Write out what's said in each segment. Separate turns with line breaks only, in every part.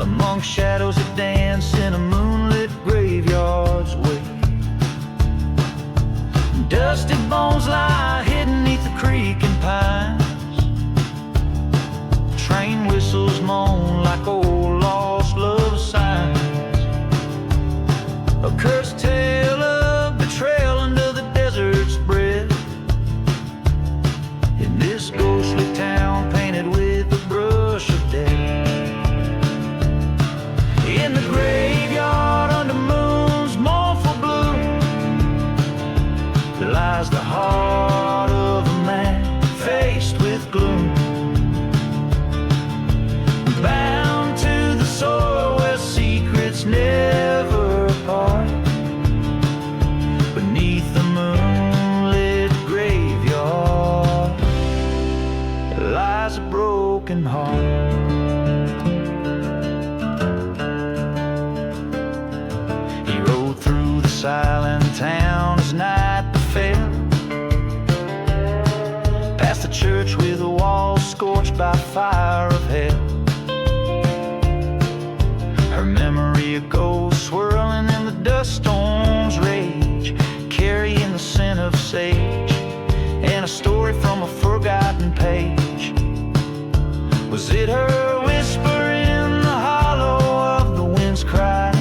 among shadows that dance in a moonlit graveyard's wake. Dusty bones lie hidden neath the creek and pines. Train whistles moan like old lost love signs. A cursed tale of betrayal under the desert's breath. In this ghostly town painted with a brush of death. In the graveyard under moon's mournful blue lies the heart of a man faced with gloom. Bound to the soil where secrets never part. Beneath the moonlit graveyard lies a broken heart. He rode through the silent town as night befell, past the church with the walls scorched by fire of hell. Her memory a ghost swirling in the dust storm's rage, carrying the scent of sage and a story from a forgotten page. Was it her whisper in the hollow of the wind's cry,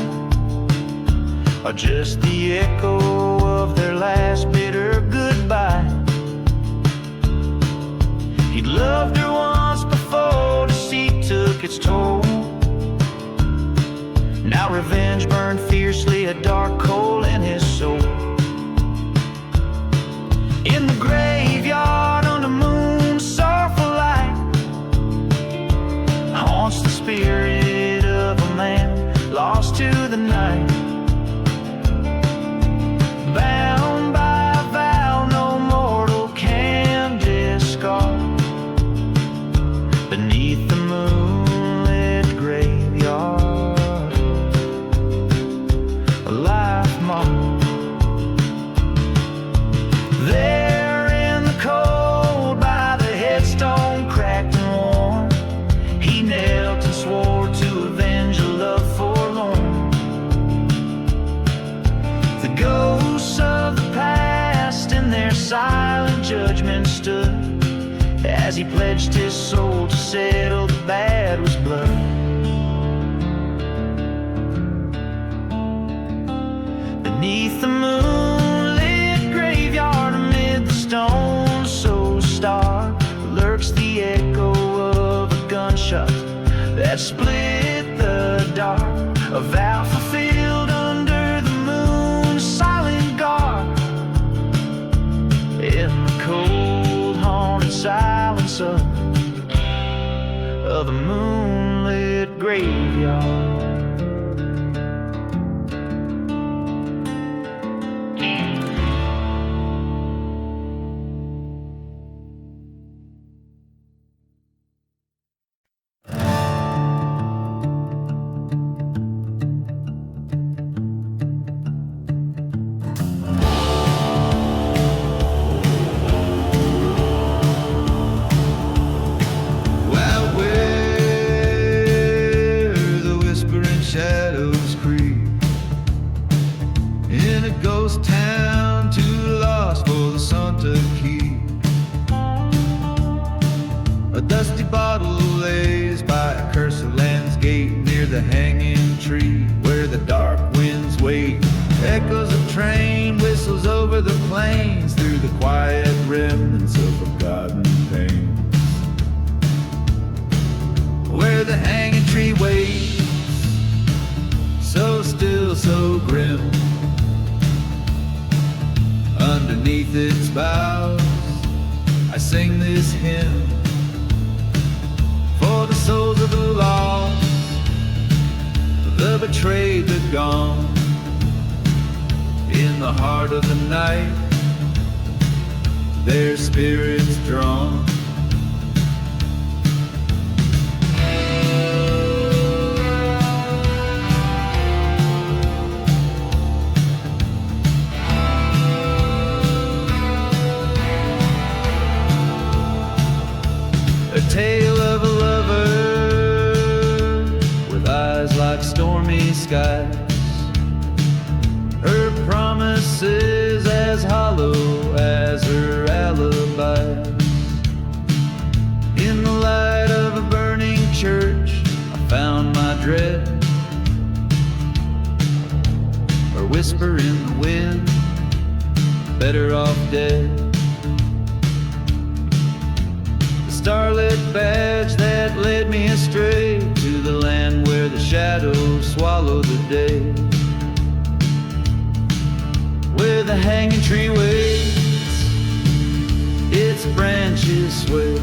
or just the echo of their last bitter goodbye? He'd loved her once before, deceit took its toll. Now revenge burned fiercely, a dark coal in his soul. In the graveyard under moon's sorrowful light haunts the spirit of a man lost to the night. Bound by a vow no mortal can discard. Beneath the moonlit graveyard, a life marked. There in the cold by the headstone cracked and worn, he knelt and swore to avenge a love forlorn. The ghosts of the past in their silent judgment stood as he pledged his soul to settle the bad was blood. Beneath the moonlit graveyard amid the stones so stark lurks the echo of a gunshot that split the dark. A vow fulfilled under the moon's silent guard. In the cold haunted silence of the moonlit graveyard.
the hanging tree where the dark winds wait. Echoes of train whistles over the plains through the quiet remnants of forgotten pains. Where the hanging tree waits, so still, so grim. Underneath its boughs, I sing this hymn for the souls of the lost, the betrayed, the gone. In the heart of the night, their spirits drawn. A tale of a lover with eyes stormy skies. Her promises as hollow as her alibis. In the light of a burning church, I found my dread. Her whisper in the wind, better off dead. The starlit badge that led me astray to the land where the shadows swallow the day, where the hanging tree waits, its branches sway,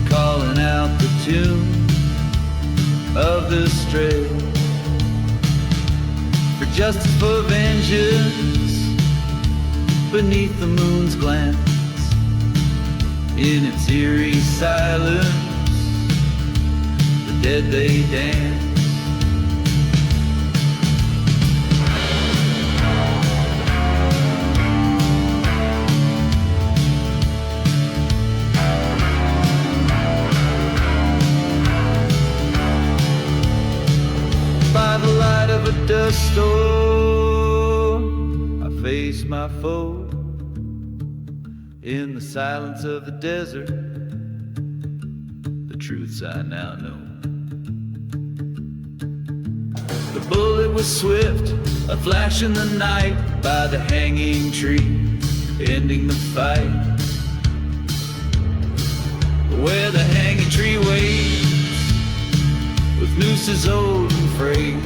calling out the tune of the stray. For justice, for vengeance, beneath the moon's glance, in its eerie silence, the dead they dance. By the light of a dust storm, I face my foe. In the silence of the desert, the truths I now know. The bullet was swift, a flash in the night by the hanging tree, ending the fight. Where the hanging tree waits, with nooses old and frayed,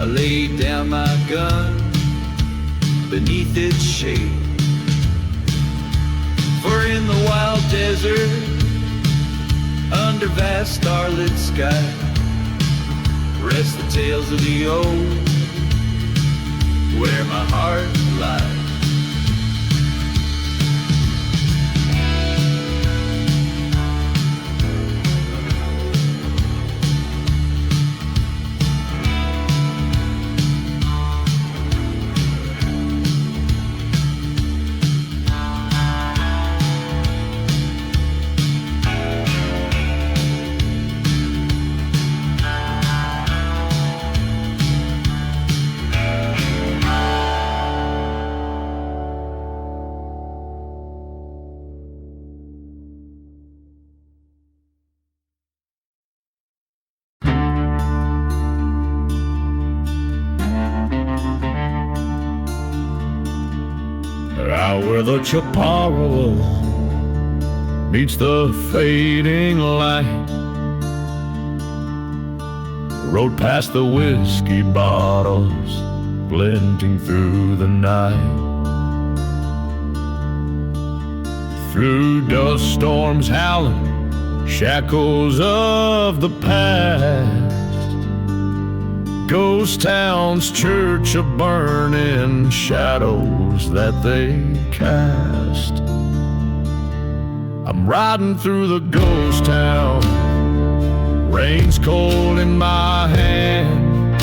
I laid down my gun beneath its shade. For in the wild desert, under vast starlit sky, rest the tales of the old, where my heart lies.
Out where the chaparral meets the fading light, rode past the whiskey bottles glinting through the night, through dust storms howling, shackles of the past, ghost towns, church of burning shadows that they cast. I'm riding through the ghost town, rain's cold in my hand.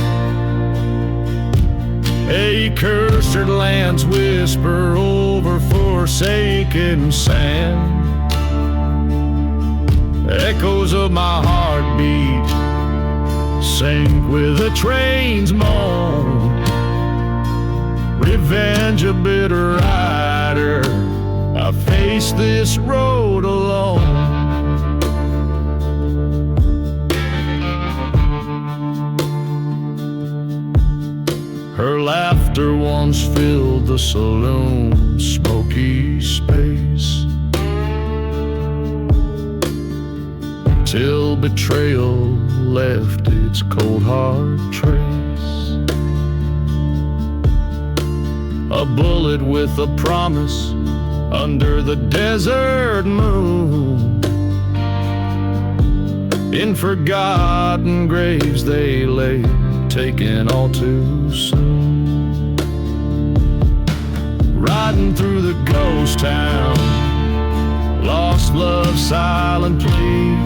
Accursed lands whisper over forsaken sand. Echoes of my heartbeat sink with a train's moan. Revenge a bitter rider, I face this road alone. Her laughter once filled the saloon, smoky space, till betrayal left its cold hard trace. A bullet with a promise under the desert moon. In forgotten graves they lay, taken all too soon. Riding through the ghost town, lost love's silent plea.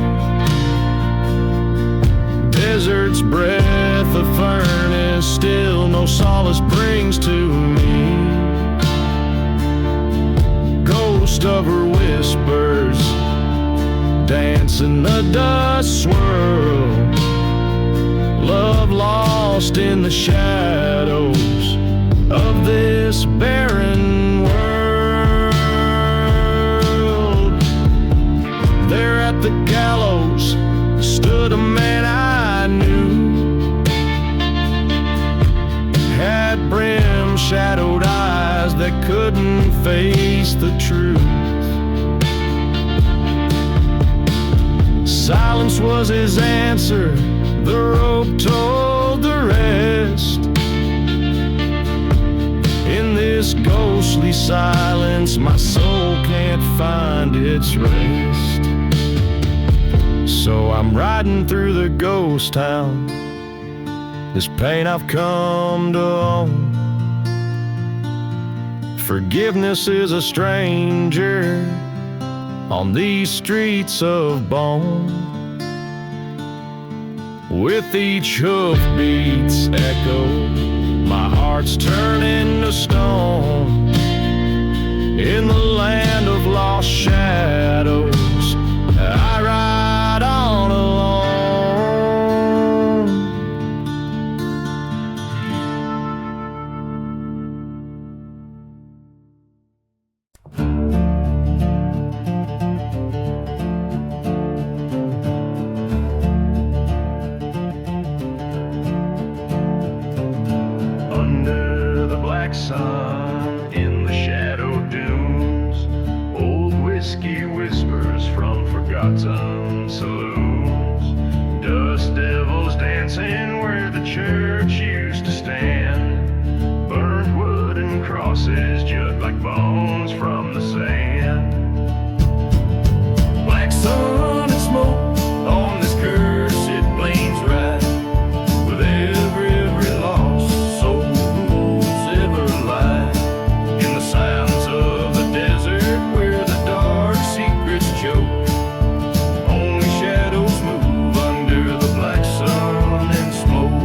Desert's breath, a furnace, still no solace brings to me. Ghost of her whispers, dance in the dust swirl, love lost in the shadows of this barren world. There at the gallows stood a man I knew, had brim shadowed eyes that couldn't face the truth. Silence was his answer, the rope told the rest. In this ghostly silence, my soul can't find its rest. So I'm riding through the ghost town, this pain I've come to own. Forgiveness is a stranger on these streets of bone. With each hoofbeat's echo, my heart's turning to stone. In the land of lost shadows, I ride on alone.
Under the black sun, in the shadow dunes, old whiskey whispers from forgotten saloons. Dust devils dancing where the church used to stand. Burnt wood and crosses jut like bones from the sand. Black sun and smoke on this cursed plains ride, with every lost soul who's ever lied. In the silence of the desert where the dark secrets choke, only shadows move under the black sun and smoke.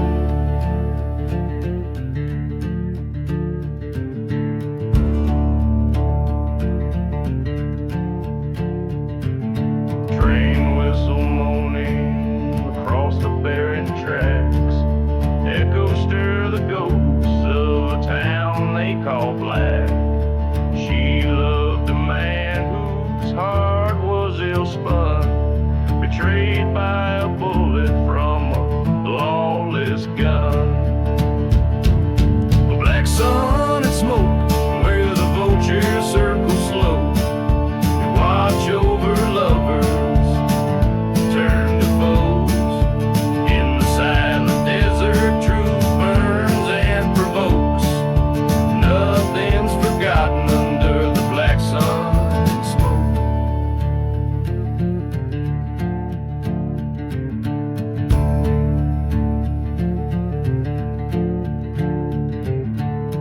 Train whistle moaning across the barren tracks, echoes stir the ghosts of a town they call black. She loved a man whose heart was ill-spun, betrayed by a bullet from a lawless gun. The black sun and smoke, where the vultures circle slow, and watch over lovers turn to foes. In the silent desert, truth burns and provokes. Nothing's forgotten under the black sun and smoke.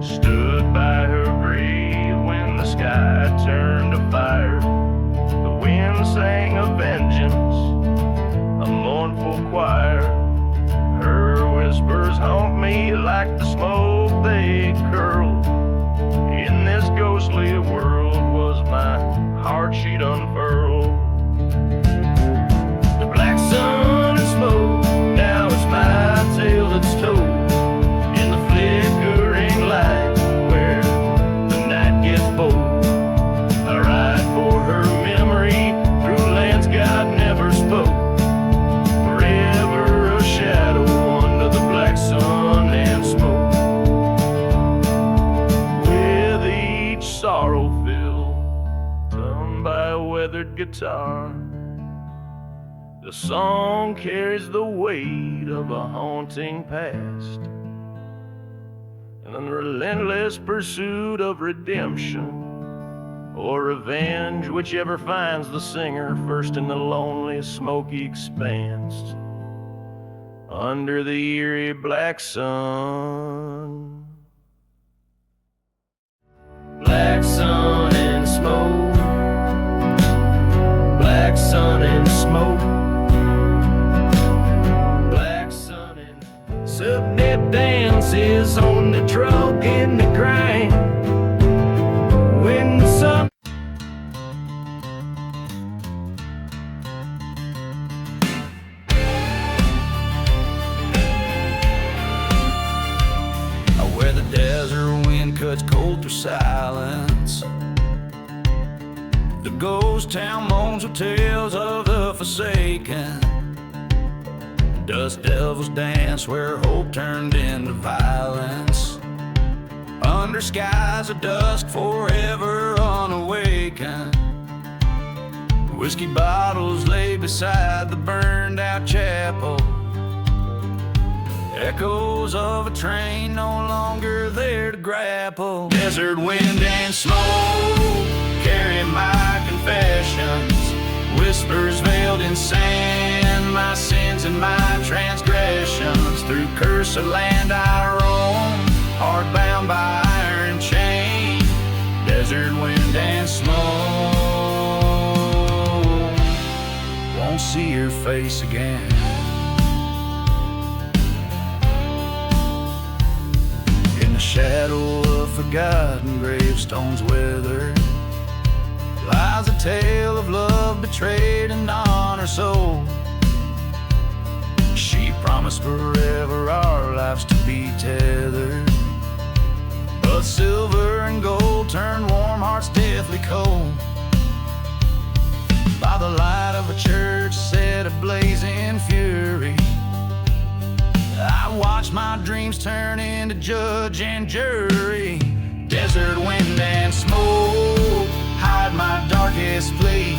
Stood by her grave when the sky turned to fire. The wind sang a vengeance, a mournful choir. Her whispers haunt me like the smoke they curl. In this ghostly world was my heart she'd unfurl. The black sun and smoke, now it's my tale that's told. In the flickering light where the night gets bold, I ride for her memory through lands God never spoke. Forever a shadow under the black sun and smoke. With each sorrow filled, toned by a weathered guitar, the song carries the weight of a haunting past, and a relentless pursuit of redemption or revenge, whichever finds the singer first in the lonely, smoky expanse under the eerie black sun. Black sun and smoke, black sun and smoke, black sun and subnet dances on the truck in the grind. When the sun after silence. The ghost town moans with tales of the forsaken. Dust devils dance where hope turned into violence. Under skies of dusk forever unawakened. Whiskey bottles lay beside the burned out chapel. Echoes of a train no longer there to grapple. Desert wind and smoke carry my confessions. Whispers veiled in sand, my sins and my transgressions. Through cursed land I roam, heart bound by iron chain. Desert wind and smoke, won't see your face again. In the shadow of forgotten gravestones weathered lies a tale of love betrayed and honor sold. She promised forever our lives to be tethered, but silver and gold turned warm hearts deathly cold. By the light of a church set ablaze in fury, I watched my dreams turn into judge and jury. Desert wind and smoke hide my darkest plea.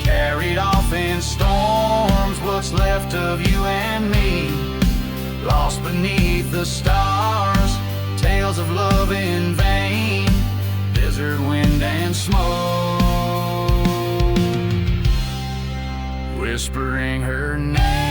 Carried off in storms what's left of you and me. Lost beneath the stars, tales of love in vain. Desert wind and smoke, whispering her name.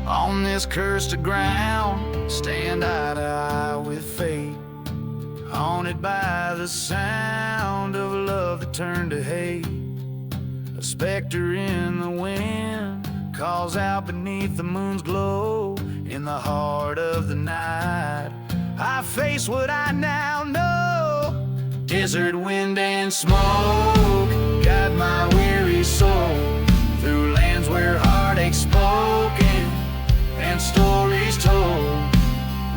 On this cursed ground, stand eye to eye with fate, haunted by the sound of love that turned to hate. A specter in the wind calls out beneath the moon's glow. In the heart of the night, I face what I now know. Desert wind and smoke guide my weary soul through lands where heartache's spoken and stories told.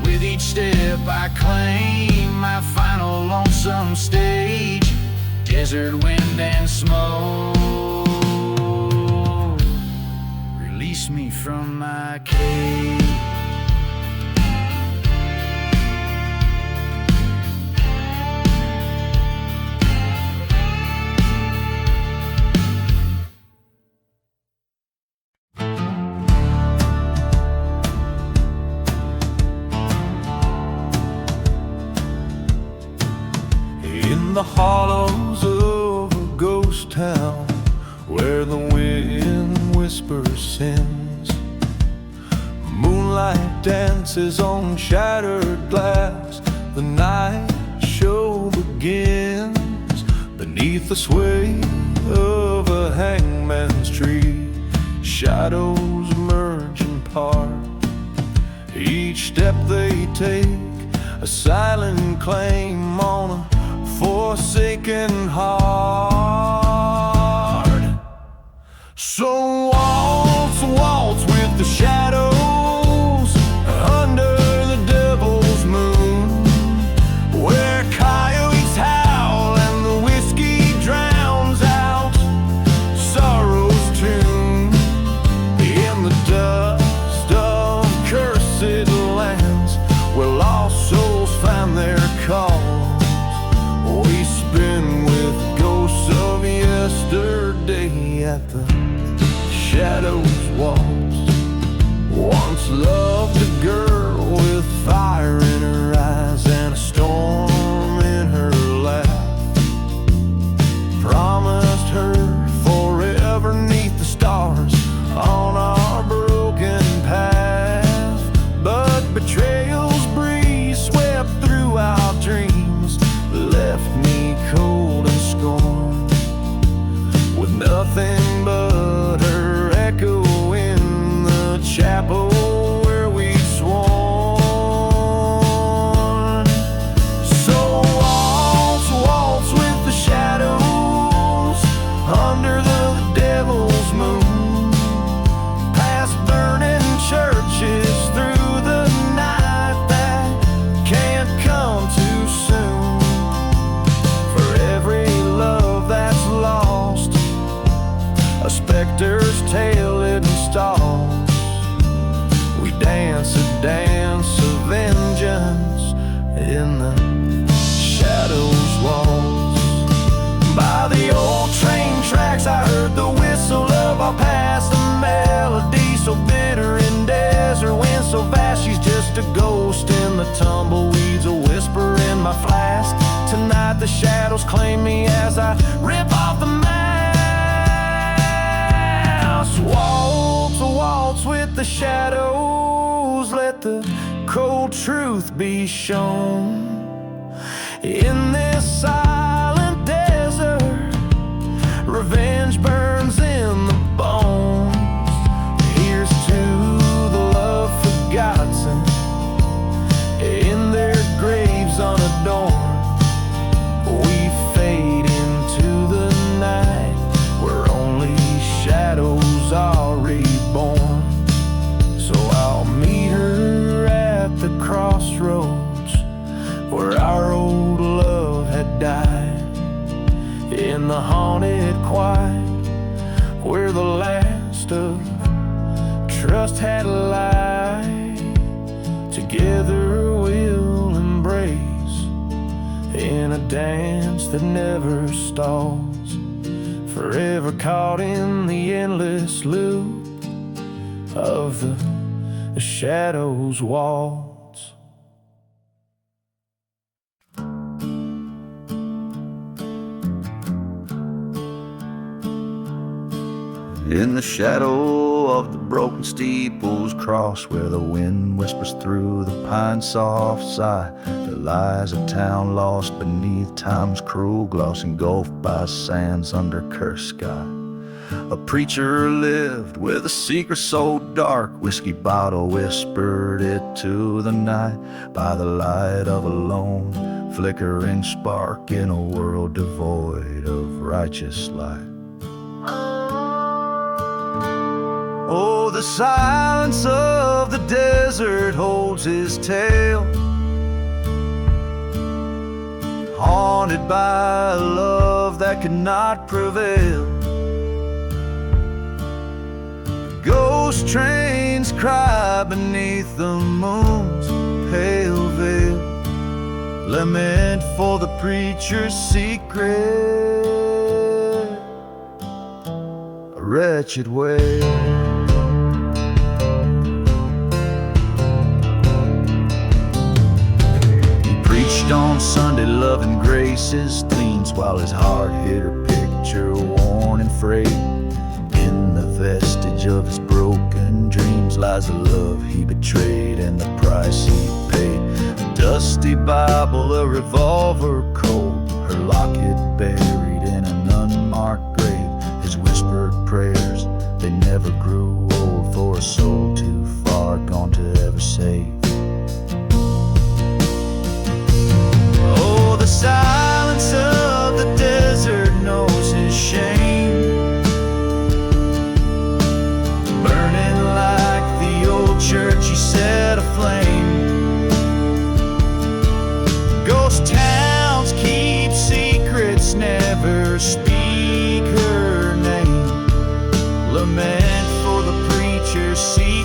With each step I claim my final lonesome stage. Desert wind and smoke, release me from my cage.
In the hollows of a ghost town, where the wind whispers sins, moonlight dances on shattered glass. The night show begins beneath the sway of a hangman's tree. Shadows merge and part, each step they take a silent claim on a forsaken heart. So waltz, waltz with the shadows under the devil's moon, where coyotes howl and the whiskey drowns out sorrow's tune. In the dust of cursed lands, where lost souls find their call, we spin with ghosts of yesterday at the shadows waltz. Once loved a girl with fire in her eyes and a storm in her laugh. Promised her forever 'neath the stars on our broken path. But betrayal's breeze swept through our dreams, left me cold and scorned, with nothing but her echo in the chapel where
the shadows claim me as I rip off the mask. Waltz a waltz with the shadows, let the cold truth be shown. In this silent desert, revenge burns in the bones. Here's to the love forgotten, in their graves unadorned. We fade into the night where only shadows are reborn. So I'll meet her at the crossroads where our old love had died, in the haunted quiet where the last of trust had lied. Together we'll embrace in a dance that never stalls, forever caught in the endless loop of the shadows waltz.
In the shadow of the broken steeples cross, where the wind whispers through the pine's soft sigh, there lies a town lost beneath time's cruel gloss, engulfed by sands under cursed sky. A preacher lived with a secret so dark, whiskey bottle whispered it to the night, by the light of a lone flickering spark in a world devoid of righteous light. Oh, the silence of the desert holds his tale, haunted by a love that could not prevail. Ghost trains cry beneath the moon's pale veil, lament for the preacher's secret, a wretched wail. On Sunday, love and grace's themes, while his heart hid her picture worn and frayed. In the vestige of his broken dreams lies the love he betrayed and the price he paid. A dusty Bible, a revolver cold, her locket buried in an unmarked grave. His whispered prayers, they never grew old, for a soul too far gone to ever save. The silence of the desert knows his shame, burning like the old church he set aflame. Ghost towns keep secrets, never speak her name, lament for the preacher's secret.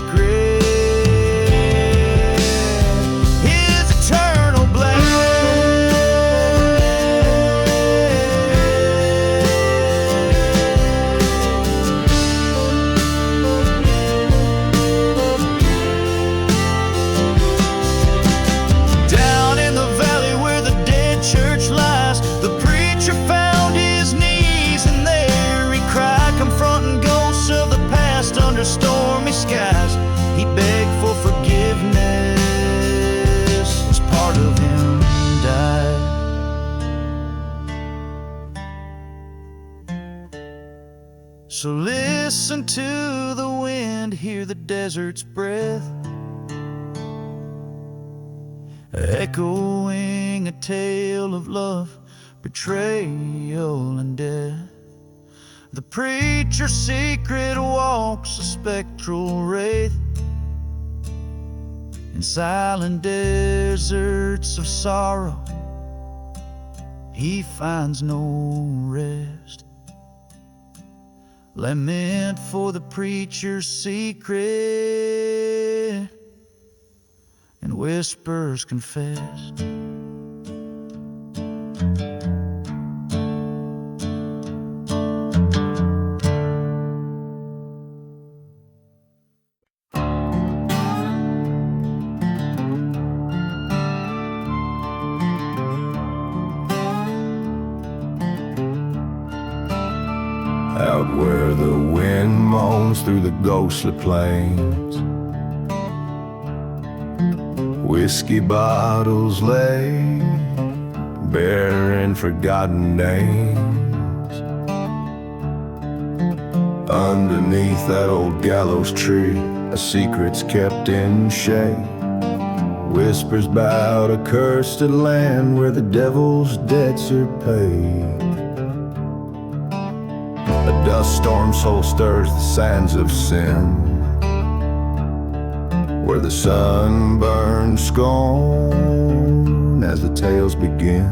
Stormy skies, he begged for forgiveness as part of him died. So listen to the wind, hear the desert's breath, echoing a tale of love, betrayal and death. The preacher's secret walks a spectral wraith in silent deserts of sorrow. He finds no rest, lament for the preacher's secret, and whispers confessed.
out where the wind moans through the ghostly plains. Whiskey bottles lay bearing forgotten names. Underneath that old gallows tree, a secret's kept in shade. Whispers about a cursed land where the devil's debts are paid. A dust storm so stirs the sands of sin, where the sun burns scorn as the tales begin.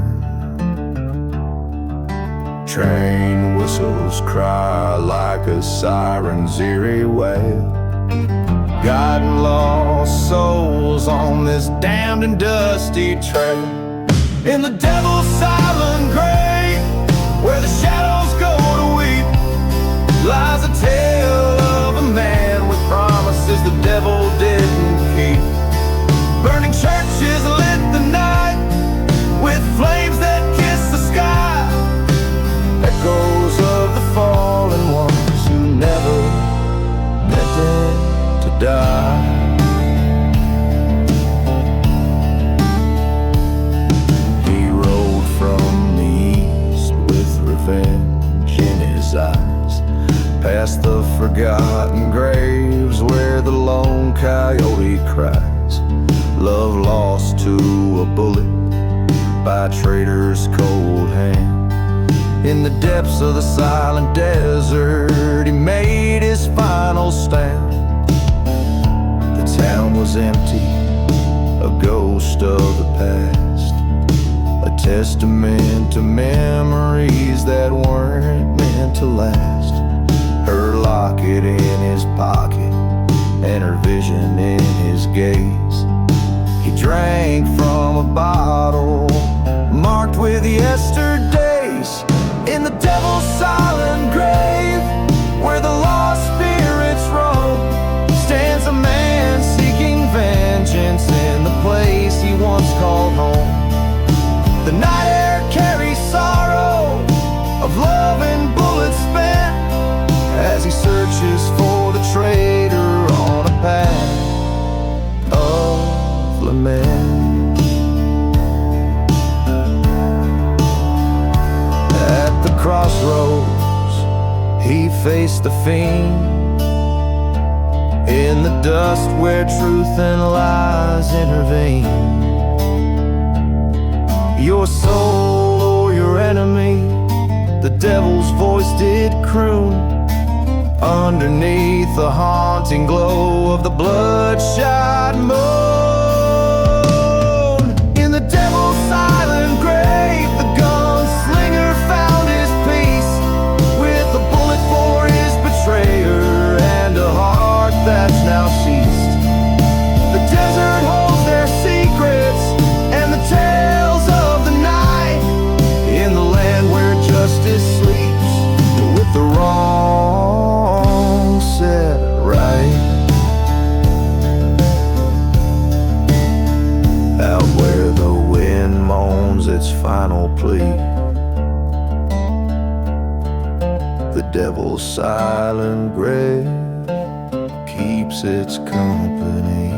Train whistles cry like a siren's eerie wail, guiding lost souls on this damned and dusty trail. In the devil's silent grave, where the shadows go to weep, lies a tale of a man with promises the devil didn't keep. Burning churches lit the night with flames that kiss the sky. Echoes of the fallen ones who never meant it to die. He rode from the east with revenge in his eyes, past the forgotten graves where the lone coyote cries. Love lost to a bullet by a traitor's cold hand. In the depths of the silent desert, he made his final stand. The town was empty, a ghost of the past, a testament to memories that weren't meant to last. Her locket in his pocket and her vision in his gaze. He drank from a bottle marked with yesterdays. In the devil's silent grave, where the lost spirits roam, stands a man seeking vengeance in the place he once called home. The night air carries sorrow of love and bullets spent, as he searches for the traitor on a path of lament. At the crossroads, he faced the fiend. In the dust where truth and lies intervene, your soul or your enemy, the devil's voice did croon. Underneath the haunting glow of the bloodshot moon. In the devil's silent grave, the gunslinger found his peace, with a bullet for his betrayer and a heart that's now ceased. The desert holds their secrets and the tales of the night, in the land where justice sleeps with the wrong set right. Out where the wind moans its final plea, the devil's silent grave keeps its company.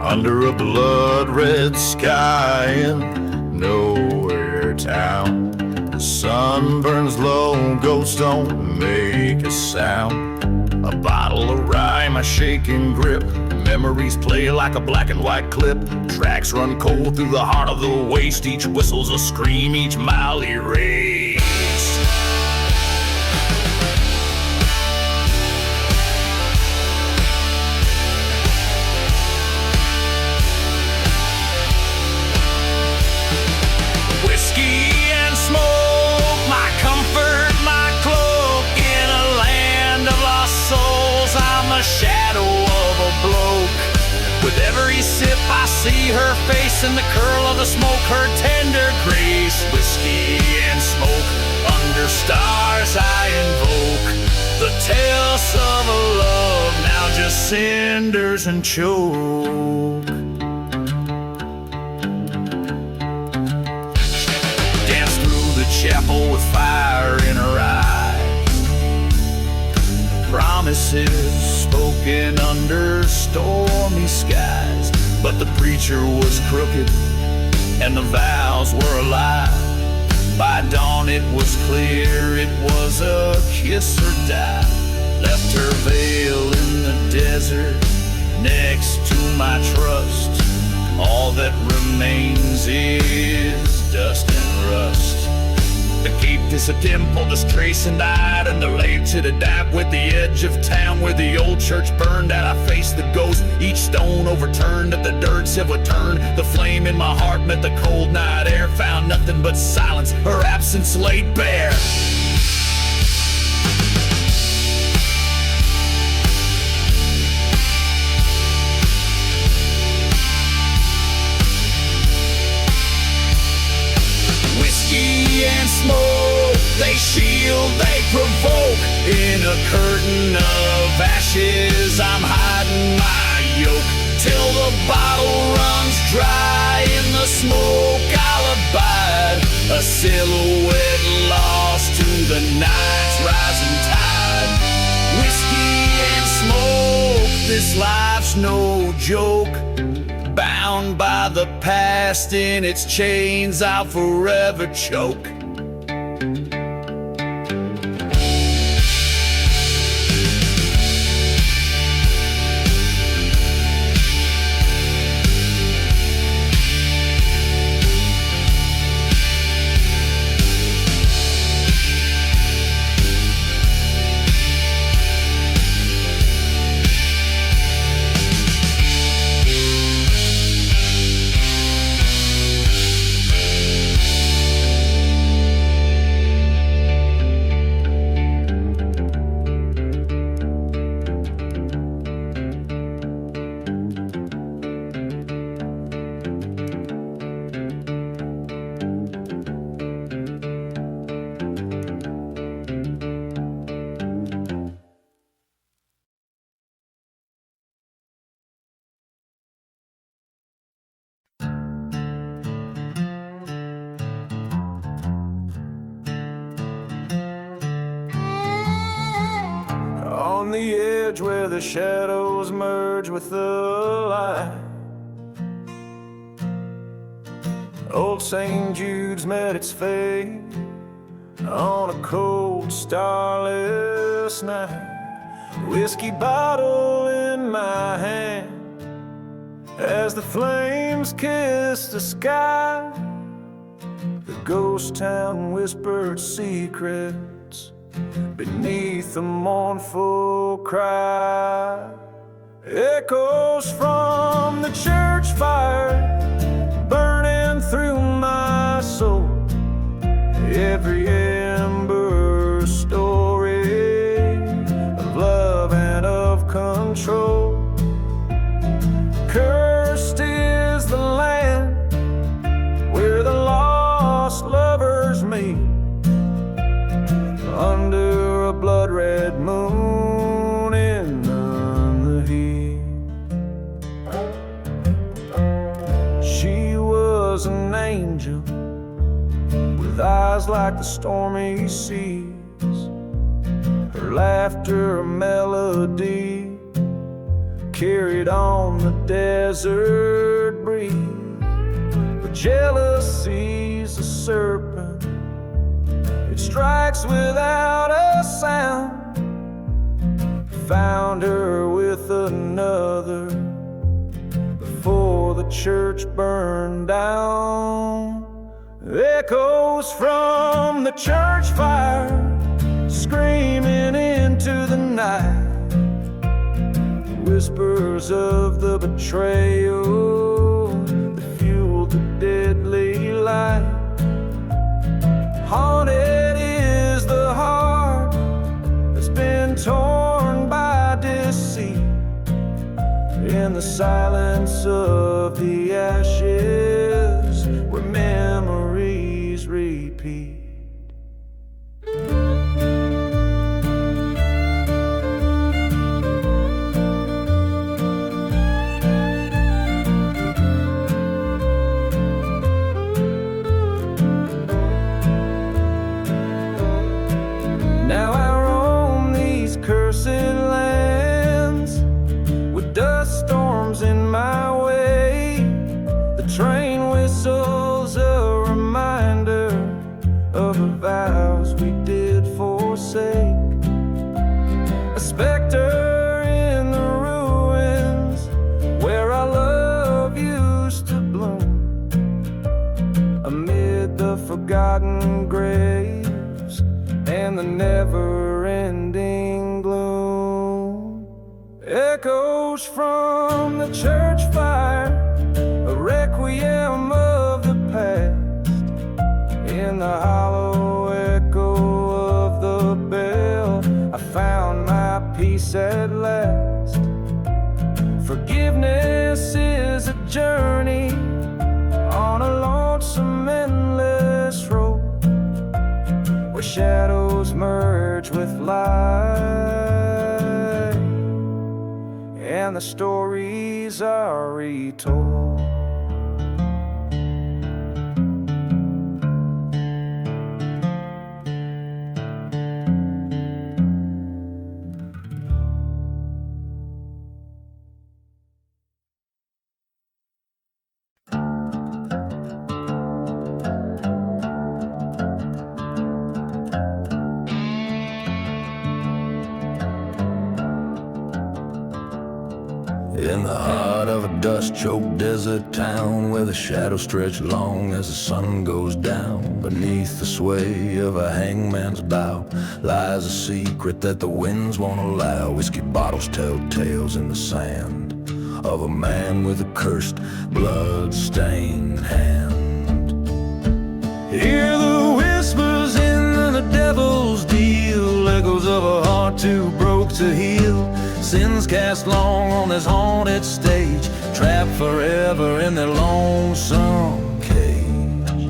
Under a blood-red sky in nowhere town, the sun burns low, ghosts don't make a sound. A bottle of rye, my shaking grip, memories play like a black and white clip. Tracks run cold through the heart of the waste, each whistle's a scream, each mile erased. Soul
a shadow of a bloke. With every sip I see her face in the curl of the smoke, her tender grace. Whiskey and smoke, under stars I invoke the tales of a love, now just cinders and choke. Dance through the chapel with fire in her eyes, promises spoken under stormy skies. But the preacher was crooked and the vows were a lie. By dawn it was clear it was a kiss or die. Left her veil in the desert next to my trust. All that remains is dust and rust. The keep is a dimple that's tracing died, and they're laid to the dap with the edge of town where the old church burned out. I faced the ghost, each stone overturned at the dirt's have returned. The flame in my heart met the cold night air, found nothing but silence, her absence laid bare. Whiskey and smoke, they shield, they provoke. In a curtain of ashes, I'm hiding my yoke. Till the bottle runs dry, in the smoke I'll abide. A silhouette lost to the night's rising tide. Whiskey and smoke, this life's no joke. Bound by the past, in its chains I'll forever choke.
On the edge where the shadows merge with the light, old St. Jude's met its fate on a cold, starless night. Whiskey bottle in my hand as the flames kiss the sky. The ghost town whispered secrets beneath the mournful cry. Echoes from the church fire burning through my soul. Every ember story of love and of control. Cursed is the land where the lost lovers meet, under a blood-red moon in the heat. She was an angel with eyes like the stormy seas, her laughter a melody carried on the desert breeze. But jealousy's a serpent, it strikes without a sound. Found her with another before the church burned down. Echoes from the church fire screaming into the night. Whispers of the betrayal that fueled the deadly light. Haunted is the heart that's been torn by deceit.
the silence of the ashes, where memories repeat. Now I roam these cursed lands with dust storms in my way. The train whistles a reminder of the vows we did forsake. A specter in the ruins where our love used to bloom, amid the forgotten graves and the never-ending gloom. Echoes from the church fire, a requiem of the past. In the hollow echo of the bell, I found my peace at last. Forgiveness is a journey on a lonesome, endless road, where shadows merge with light and the stories are retold.
In the heart of a dust-choked desert town, where the shadows stretch long as the sun goes down, beneath the sway of a hangman's bow lies a secret that the winds won't allow. Whiskey bottles tell tales in the sand of a man with a cursed, blood-stained hand. Hear the whispers in the devil's deal, echoes of a heart too broke to heal. Sins cast long on this haunted stage, trapped forever in their lonesome cage.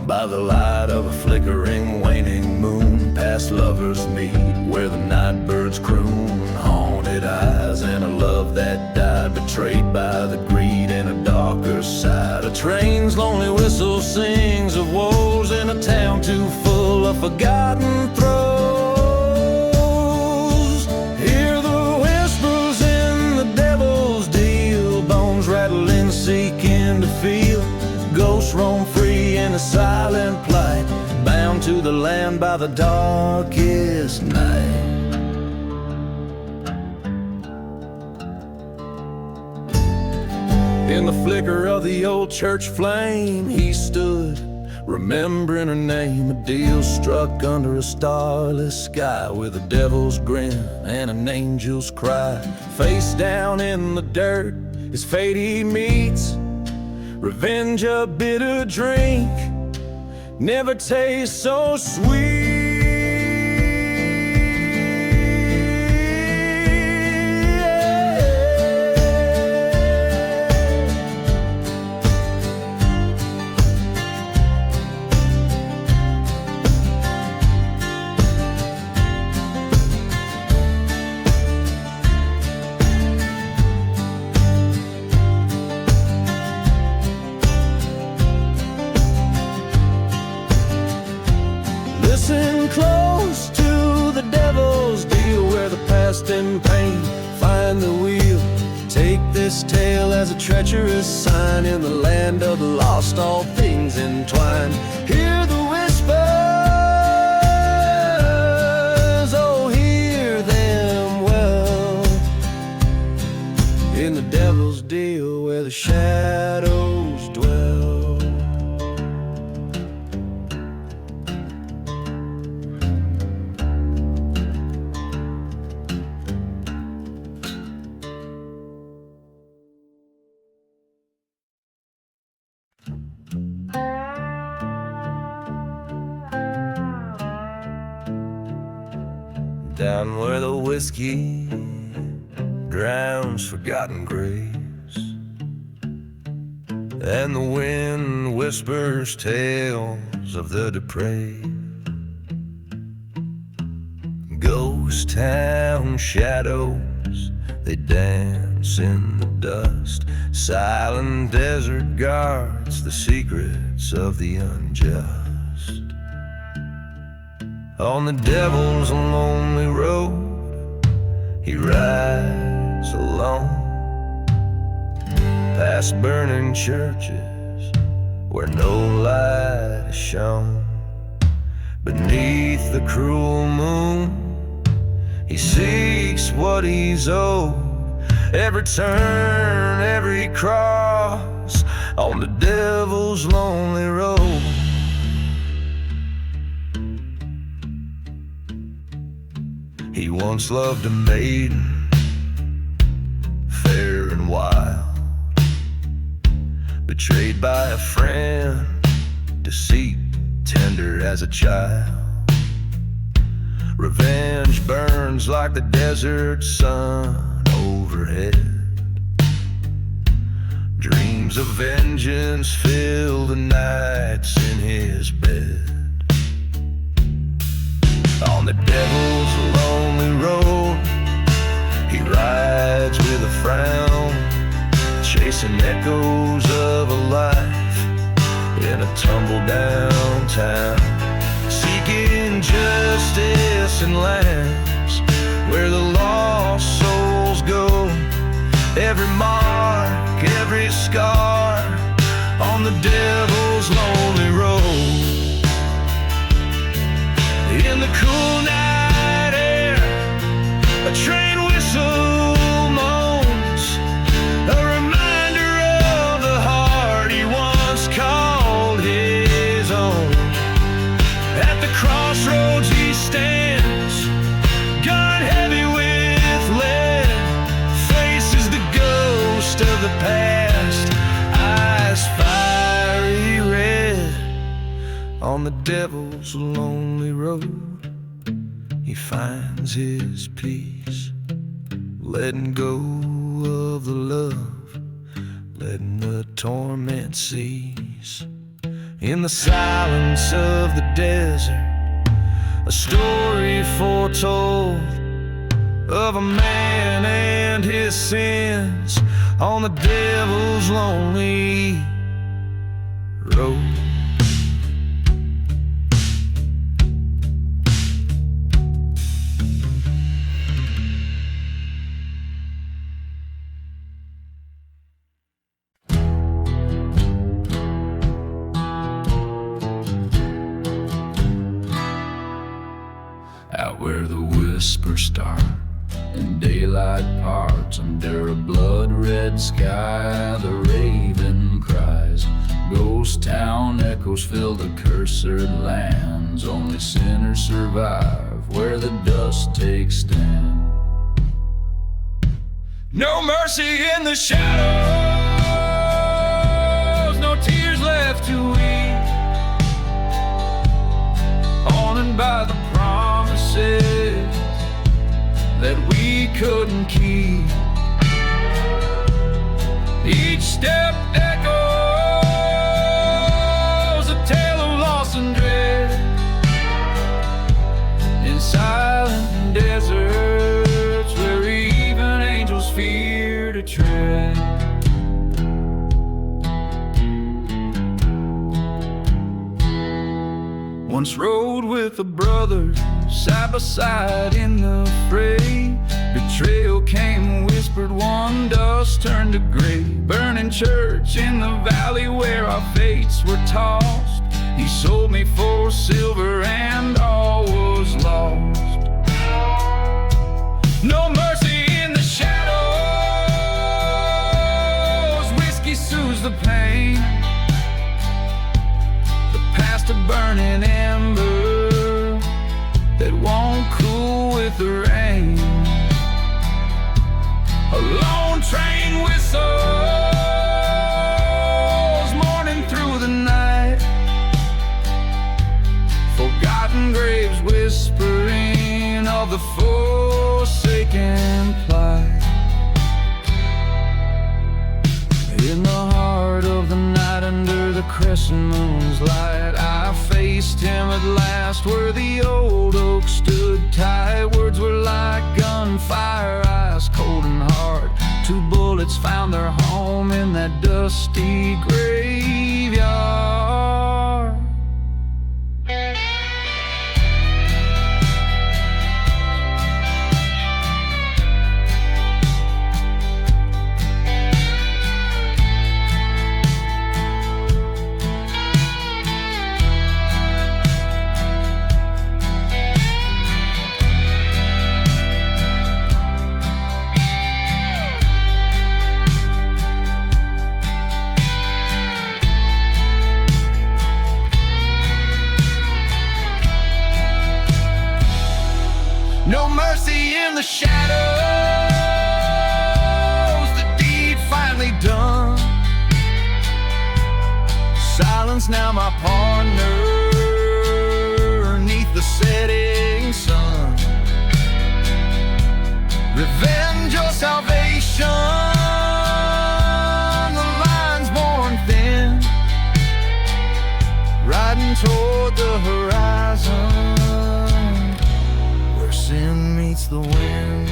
By the light of a flickering, waning moon, past lovers meet where the night birds croon. Haunted eyes and a love that died, betrayed by the greed and a darker side. A train's lonely whistle sings of woes in a town too full of forgotten throes. Hear the whispers in the devil's deal, bones rattling, seeking to feel. Ghosts roam free in a silent plight, bound to the land by the darkest night. In the flicker of the old church flame, he stood, remembering her name. A deal struck under a starless sky, with a devil's grin and an angel's cry. Face down in the dirt, his fate he meets. Revenge a bitter drink, never tastes so sweet. Listen close to the devil's deal, where the past and pain find the wheel. Take this tale as a treacherous sign, in the land of the lost all things entwined. Hear the whispers, oh hear them well, in the devil's deal where the shadows dwell. down where the whiskey drowns forgotten graves, and the wind whispers tales of the depraved. Ghost town shadows, they dance in the dust. Silent desert guards the secrets of the unjust. On the devil's lonely road, he rides alone, past burning churches where no light is shone. Beneath the cruel moon, he seeks what he's owed. Every turn, every cross on the devil's lonely road. He once loved a maiden, fair and wild, betrayed by a friend, deceit tender as a child. Revenge burns like the desert sun overhead. Dreams of vengeance fill the nights in his bed. On the devil's lonely road, he rides with a frown, chasing echoes of a life in a tumble-down town, seeking justice in lands where the lost souls go. Every mark, every scar on the devil's lonely road. In the cool night air, a train whistle moans, a reminder of the heart he once called his own. At the crossroads he stands, gun heavy with lead, faces the ghost of the past, eyes fiery red. On the devil's lonely road, he finds his peace, letting go of the love, letting the torment cease. In the silence of the desert, a story foretold of a man and his sins on the devil's lonely road.
Out where the whispers start and daylight parts, under a blood-red sky the raven cries. Ghost town echoes fill the cursed lands, only sinners survive where the dust takes stand. No mercy in the shadows, no tears left to weep, haunted by the promises that we couldn't keep. Each step echoes a tale of loss and dread in silent deserts where even angels fear to tread. Once rode with a brother, side by side in the fray. Betrayal came whispered, one dust turned to gray. Burning church in the valley where our fates were tossed. He sold me for silver and all was lost. No mercy in the shadows, whiskey soothes the pain. The past a burning ember that won't cool with the rain. A lone train whistles, mourning through the night. Forgotten graves whispering of the forsaken plight. In the heart of the night, under the crescent moon's light, I faced him at last where the old oak stood tight. Words were like gunfire, ice cold and hard. 2 bullets found their home in that dusty graveyard. No mercy in the shadows, the deed finally done. Silence now my partner, beneath the setting sun. Revenge or salvation, the line's worn thin, riding toward the horizon, sin meets the wind.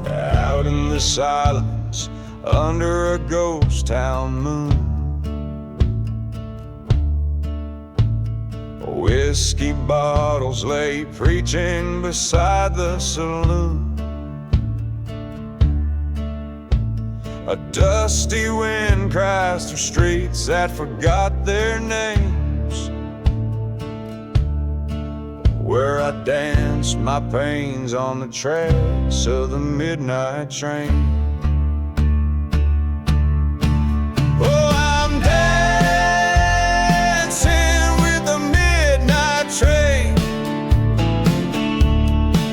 Out in the silence, under a ghost town moon, whiskey bottles lay preaching beside the saloon. A dusty wind cries through streets that forgot their names, where I danced my pains on the tracks of the midnight train.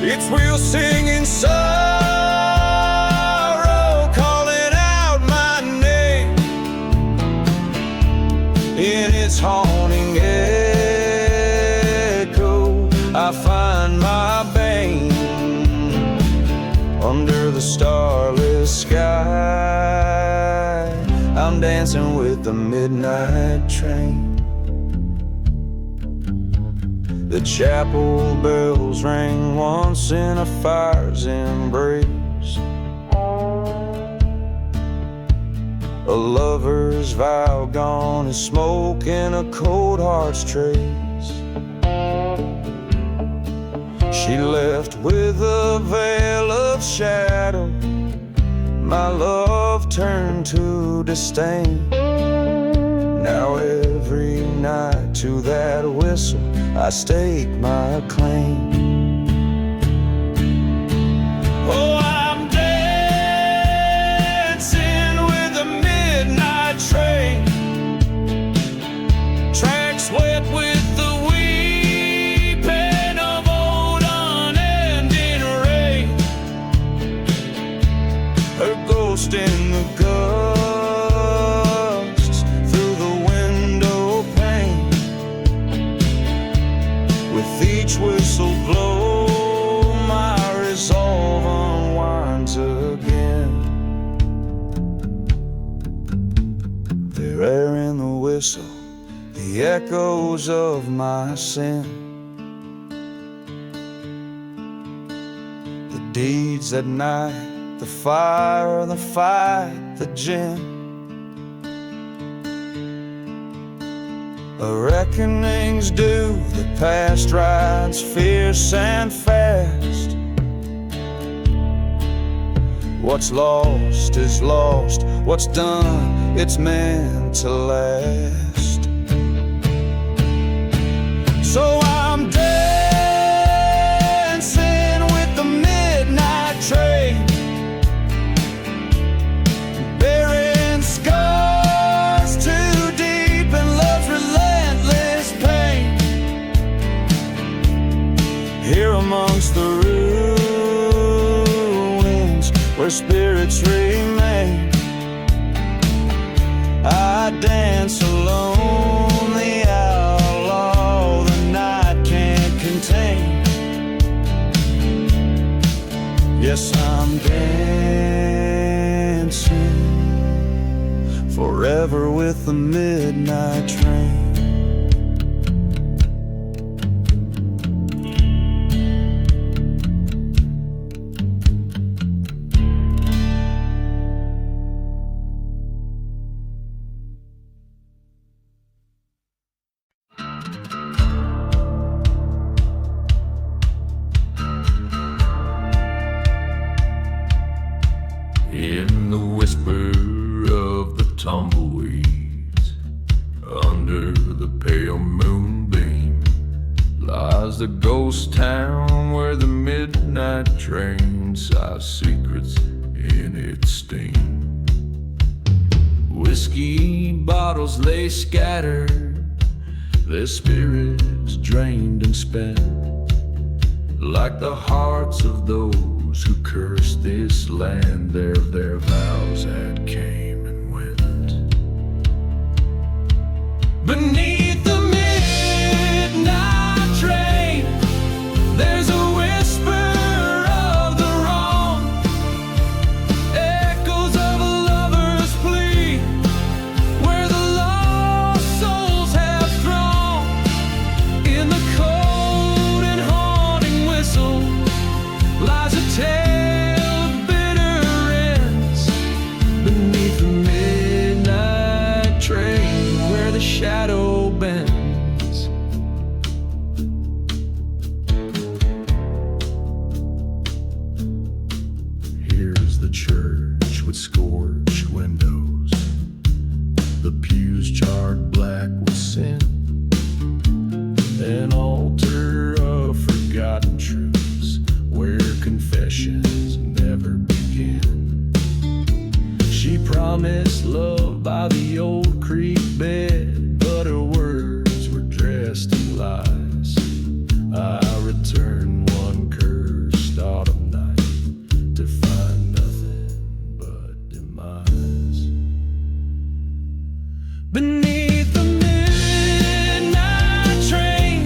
Its wheels singing sorrow, calling out my name. In its haunting echo, I find my bane. Under the starless sky, I'm dancing with the midnight train. The chapel bells rang once in a fire's embrace, a lover's vow gone as smoke in a cold heart's trace. She left with a veil of shadow, my love turned to disdain. Now every night to that whistle I stake my claim. Oh, I'm dancing with the midnight train, tracks wet with the weeping of old unending rain. Her ghost in the gusts through the window pane. With each whistle blow, my resolve unwinds again. There in the whistle, the echoes of my sin, the deeds at night, the fire, the fight, the gin. A reckoning's due, the past rides fierce and fast. What's lost is lost, what's done, it's meant to last. So I'm dancing with the midnight train,
where spirits remain. I dance alone, the outlaw the night can't contain. Yes, I'm dancing forever with the midnight train.
In the whisper of the tumbleweeds, under the pale moonbeam, lies the ghost town where the midnight train sighs secrets in its steam. Whiskey bottles lay scattered, their spirits drained and spent, like the hearts of those who cursed this land. Their vows had came and went. Beneath the midnight train, there's a whisper of the wrong, echoes of a lover's plea, where the lost souls have thrown. In the cold and haunting whistle lies a tale of bitter ends. Beneath the midnight train, where the shadow bends. Here's the church with scorched windows, the pews charred black with sin, an altar of forgotten truths where confessions never begin. She promised love by the old creek bed, but her words were dressed in lies. I returned one cursed autumn night to find nothing but demise. Beneath the midnight train,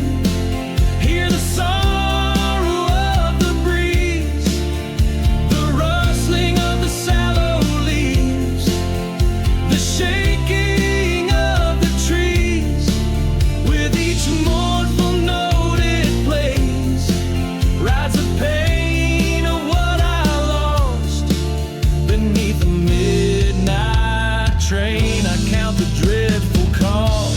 hear the sorrow of the breeze, the rustling of the sallow leaves, the shaking of the trees. With each mournful note it plays, rides the pain of what I lost. Beneath the midnight train, I count the dreadful cost.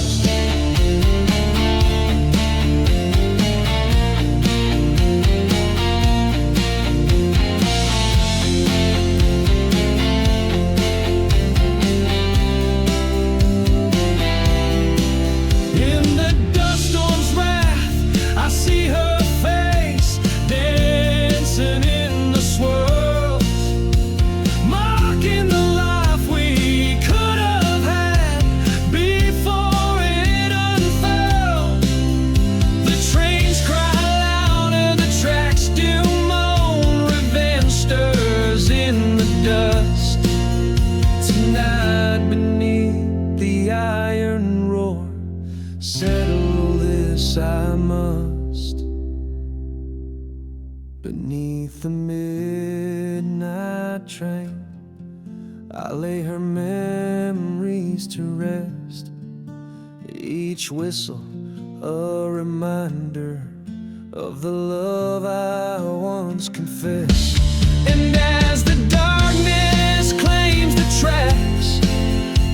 In the dust storm's wrath, I see her face dancing in the swirls, mocking the life we could have had before it unfurled. The trains cry louder, the tracks still moan, revenge stirs in the dust. Tonight beneath the iron roar, settle this I must. Beneath the midnight train, I lay her memories to rest. Each whistle a reminder of the love I once confessed. And as the darkness claims the tracks,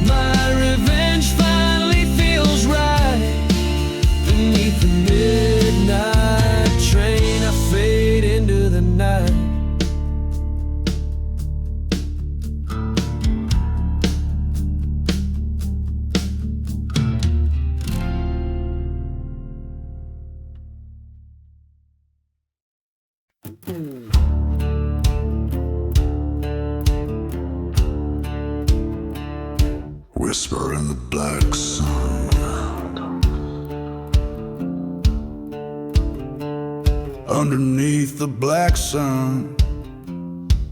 my revenge finally feels right. Beneath the midnight train, I fade into the night.
Whisper in the black sun, underneath the black sun,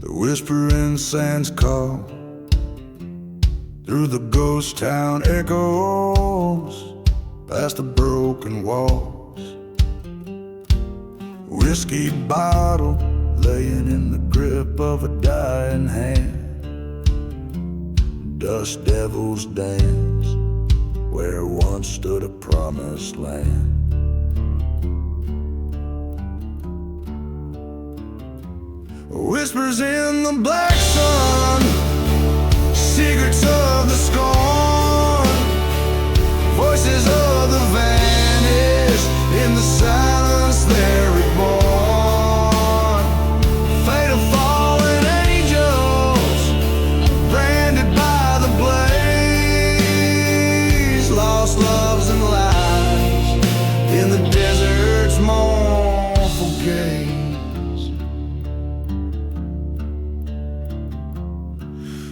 the Whispering sands call through the ghost town echoes, past the broken walls. Whiskey bottle laying in the grip of a dying hand. Dust devils dance where once stood a promised land. Whispers in the black sun, secrets of the scorn, voices of the vanished, in the silence they're reborn. Fate of fallen angels, branded by the blaze, lost loves and lies in the desert's mournful gaze.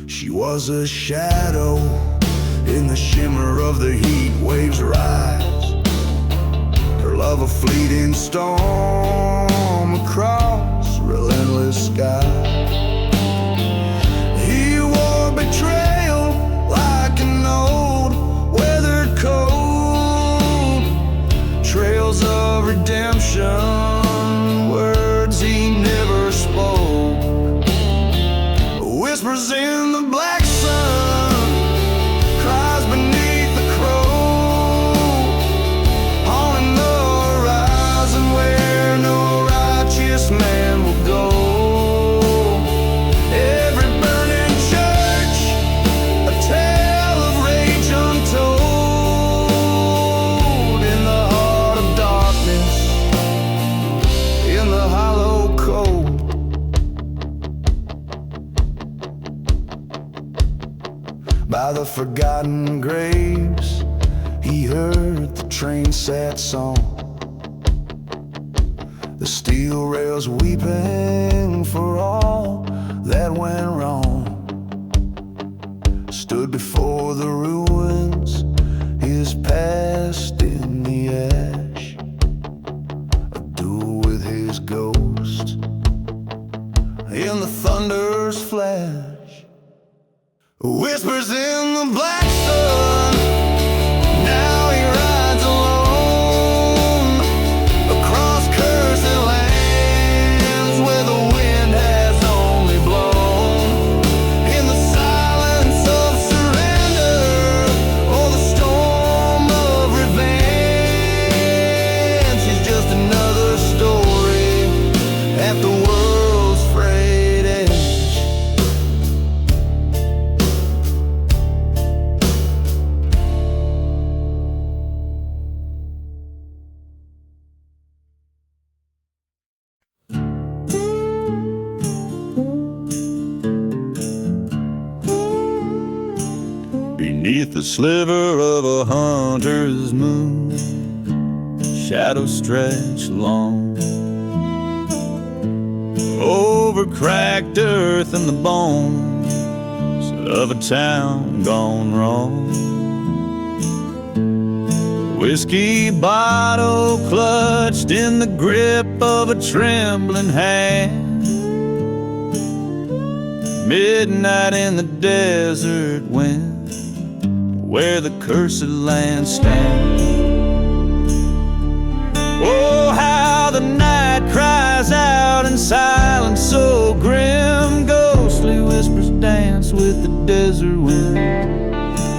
She was a shadow in the shimmer of the heat waves rise. Her love a fleeting storm across relentless sky. He wore betrayal like an old weathered coat, trails of redemption, words he never spoke. Whispers in the black sun, cries beneath the crow, haunting the horizon where no righteous man will go. Every burning church, a tale of rage untold, in the heart of darkness, in the hollow cold. By the forgotten graves, he heard the train set song, the steel rails weeping for all that went wrong. Stood before the ruins, his past in the ash, a duel with his ghost in the thunder's flash. Whispers in the black sun, now he rides alone across cursed lands where the wind has only blown. In the silence of surrender or the storm of revenge, he's just another story at the world's frayed edge.
Beneath the sliver of a hunter's moon, shadows stretch long over cracked earth and the bones of a town gone wrong. Whiskey bottle clutched in the grip of a trembling hand. Midnight in the desert wind, where the cursed land stands. Oh, how the night cries out in silence so grim. Ghostly whispers dance with the desert wind.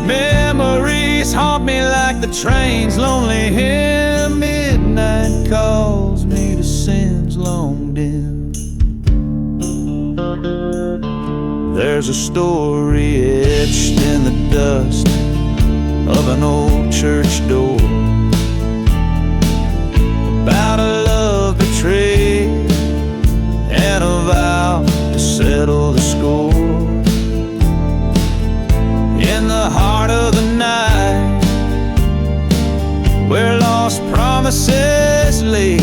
Memories haunt me like the train's lonely hymn. Midnight calls me to sins long dim. There's a story etched in the dust of an old church door about a love betrayed and a vow to settle the score. In the heart of the night, where lost promises lay,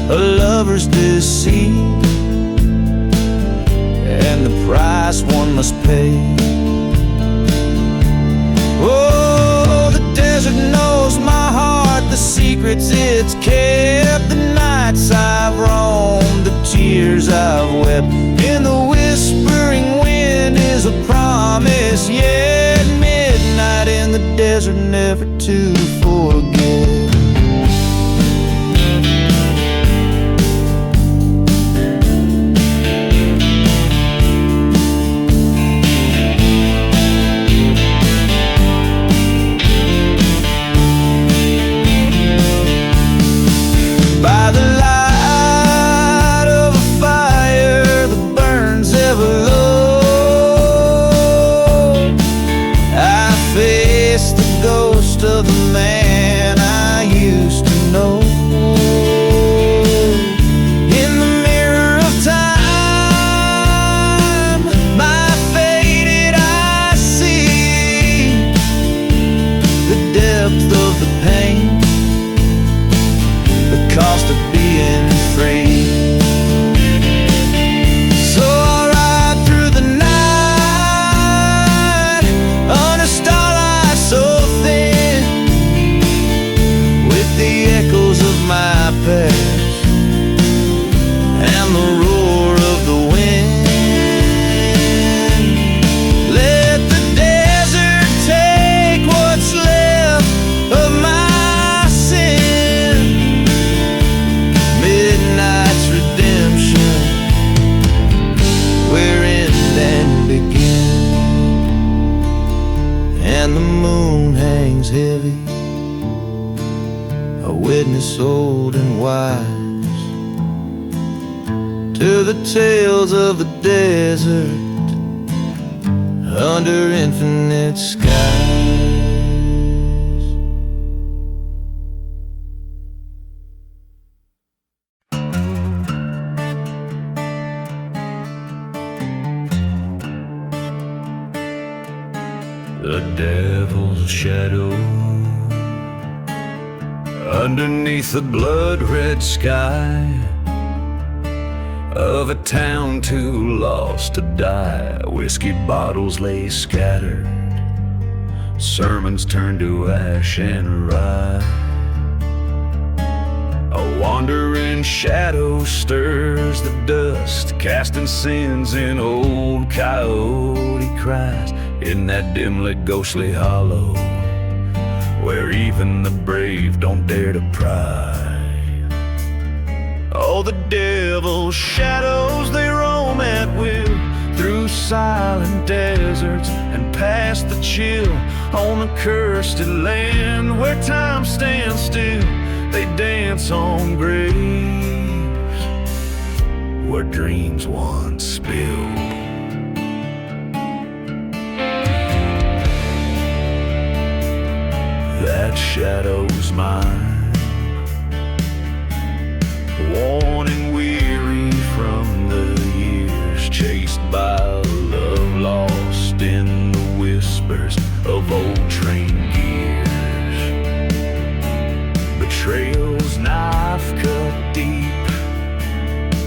a lover's deceit and the price one must pay. Oh, the desert knows my heart, the secrets it's kept, the nights I've roamed, the tears I've
cobweb in the whispering wind is a promise. Yet midnight in the desert, never to forget. By the light of a fire that burns ever low, I face the ghost of the man I used to know. In the mirror of time, my faded eyes see the depth of the pain, the cost of being free. So I'll ride through the night on a starlight so thin, with the echoes of my past and the roar of the wind. Let the desert take what's left of my sin. Midnight's redemption, where end and begin. And the moon hangs heavy, a witness old and wise, to the tales of the desert under infinite skies.
The devil's shadow underneath the blood-red sky of a town too lost to die. Whiskey bottles lay scattered, sermons turned to ash and rye. A wandering shadow stirs the dust, casting sins in old coyote cries, in that dim-lit ghostly hollow where even the brave don't dare to pry. Oh, the devil's shadows, they roam at will through silent deserts and past the chill on the cursed land where time stands still. They dance on graves where dreams once spilled. That shadow's mine, worn and weary from the years, chased by love lost in the whispers of old train gears. Betrayal's knife cut deep,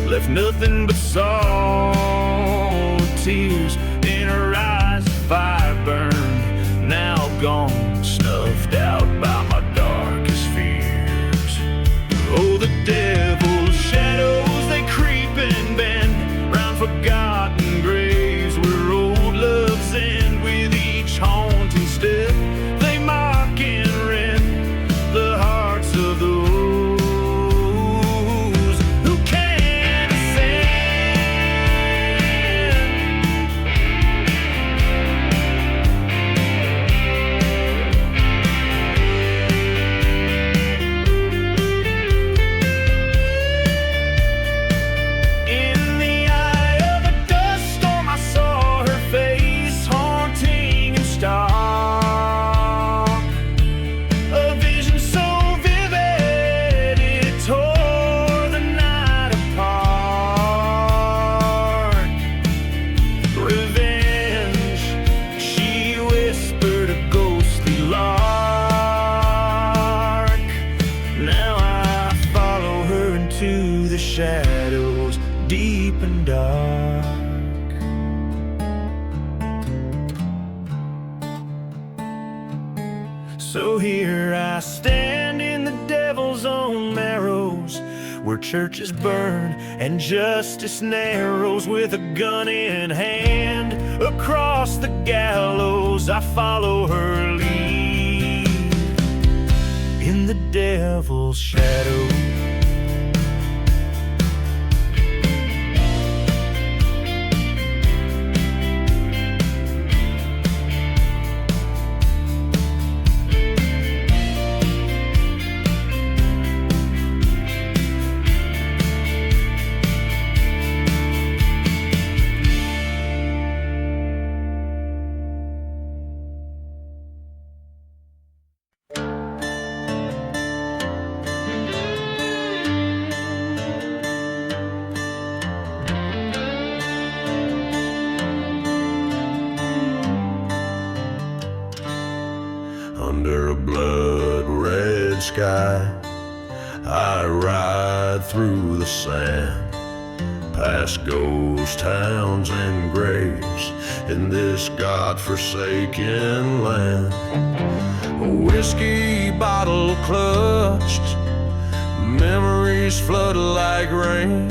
left nothing but sorrow, tears in her eyes. Fire burned, now gone, snuffed out by my darkest fears. Oh, the devil's shadows, they creep and bend round forgotten graves where old loves end. With each haunting step, they mock and rend the hearts of those who can't ascend. In the eye of a dust storm, I saw her face, haunting and stark. A vision so vivid, it tore the night apart. Revenge, she whispered a ghostly lark. Now I follow her into the shadows, deep and dark. So here I stand in the devil's own marrows, where churches burn and justice narrows. With a gun in hand, across the gallows I follow her lead. In the devil's shadow, under a blood-red sky, I ride through the sand, past ghost towns and graves in this God-forsaken land. A whiskey bottle clutched, memories flood like rain,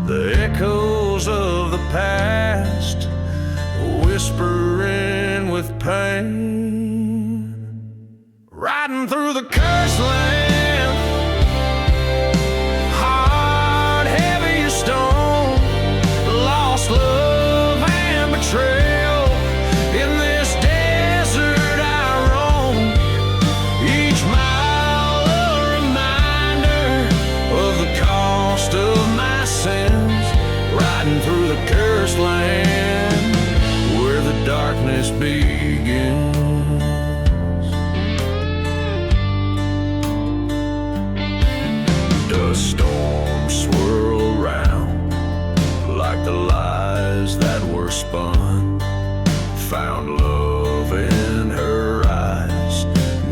the echoes of the past whispering with pain. Riding through the cursed land, heart heavy as stone, lost love and betrayal. In this desert I roam, each mile a reminder of the cost of my sins. Riding through the cursed land, where the darkness begins. Storms swirl around like the lies that were spun. Found love in her eyes,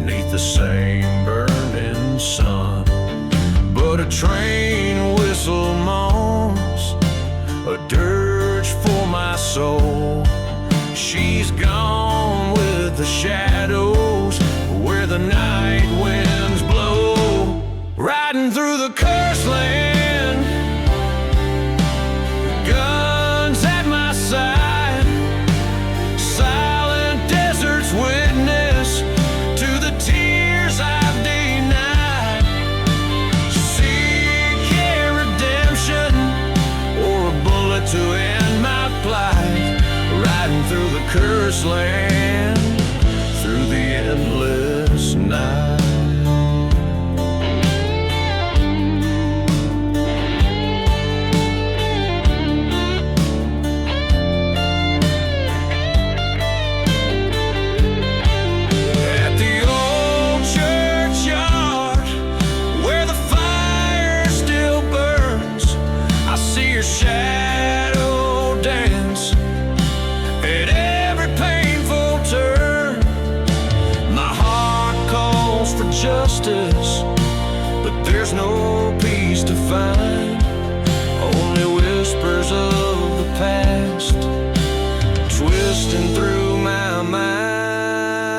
neath the same burning sun. But a train whistle moans, a dirge for my soul. She's gone with the shadows, where the night winds blow. Riding through the cursed land, guns at my side, silent desert's witness to the tears I've denied. Seeking redemption or a bullet to end my plight. Riding through the cursed land, through the endless night.
Shadow dance at every painful turn. My heart calls for justice, but there's no peace to find. Only whispers of the past twisting through my mind.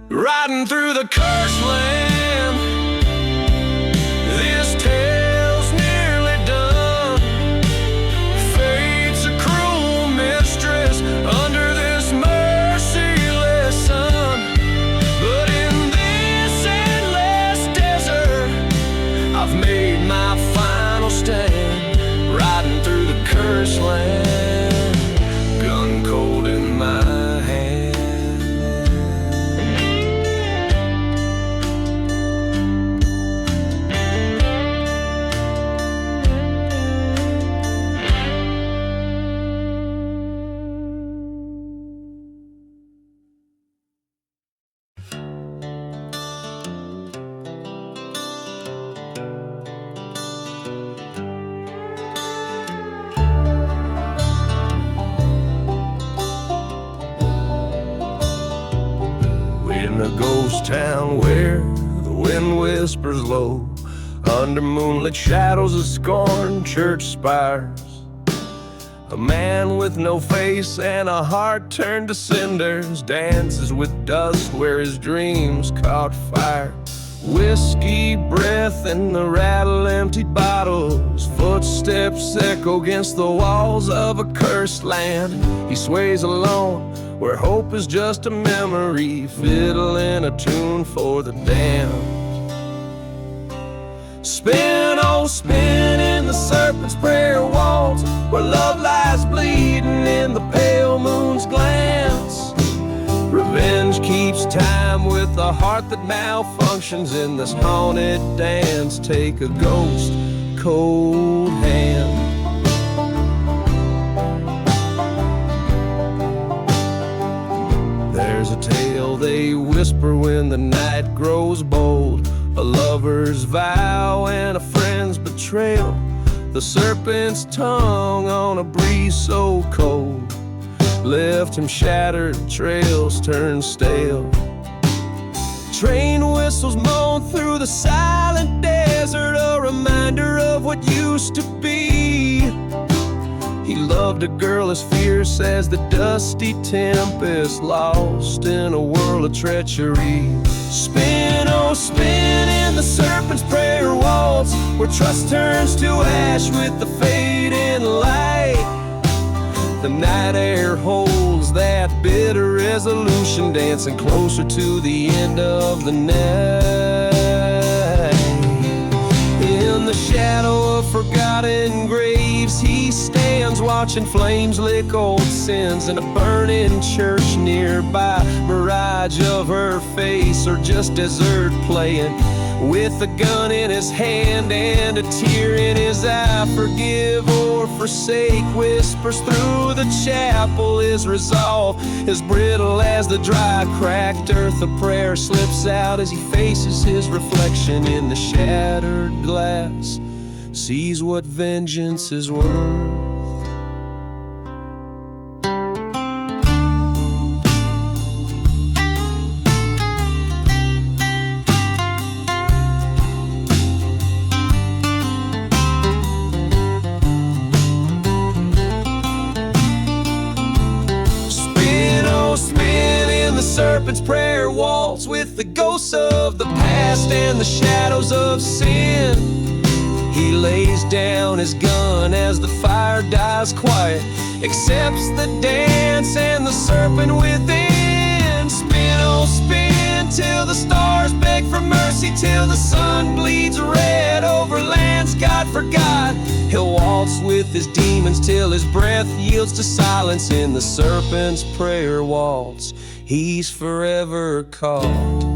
Riding through the cursed land, this tale's nearly done. Fate's a cruel mistress under this merciless sun. But in this endless desert, I've made my final stand. Riding through the cursed land, gun cold in my hand. In a ghost town where the wind whispers low, under moonlit shadows of scorn, church spires. A man with no face and a heart turned to cinders dances with dust where his dreams caught fire.
Whiskey breath and the rattle emptied bottles. Footsteps echo against the walls of a cursed land. He sways alone where hope is just a memory, fiddling a tune for the damned. Spin, oh spin in the serpent's prayer waltz, where love lies bleeding in the pale moon's glance. Revenge keeps time with a heart that malfunctions in this haunted dance. Take a ghost cold hand. There's a tale they whisper when the night grows bold, a lover's vow and a friend's betrayal. The serpent's tongue on a breeze so cold left him shattered, trails turned stale. Train whistles moan through the silent desert, a reminder of what used to be. He loved a girl as fierce as the dusty tempest, lost in a world of treachery. Spin, oh spin in the serpent's prayer waltz, where trust turns to ash with the fading light. The night air holds that bitter resolution, dancing closer to the end of the night. In the shadow of forgotten graves, he stands watching flames lick old sins in a burning church nearby. Mirage of her face, or just desert playing with a gun in his hand and a tear in his eye. Forgive or forsake whispers through the chapel. His resolve is brittle as the dry, cracked earth. A prayer slips out as he faces his reflection in the shattered glass, sees what vengeance is worth. Serpent's prayer waltz with the ghosts of the past and the shadows of sin. He lays down his gun as the fire dies quiet, accepts the dance and the serpent within. Spin, oh spin, till the stars beg for mercy, till the sun bleeds red over lands God forgot. He'll waltz with his demons till his breath yields to silence. In the serpent's prayer waltz, he's forever caught.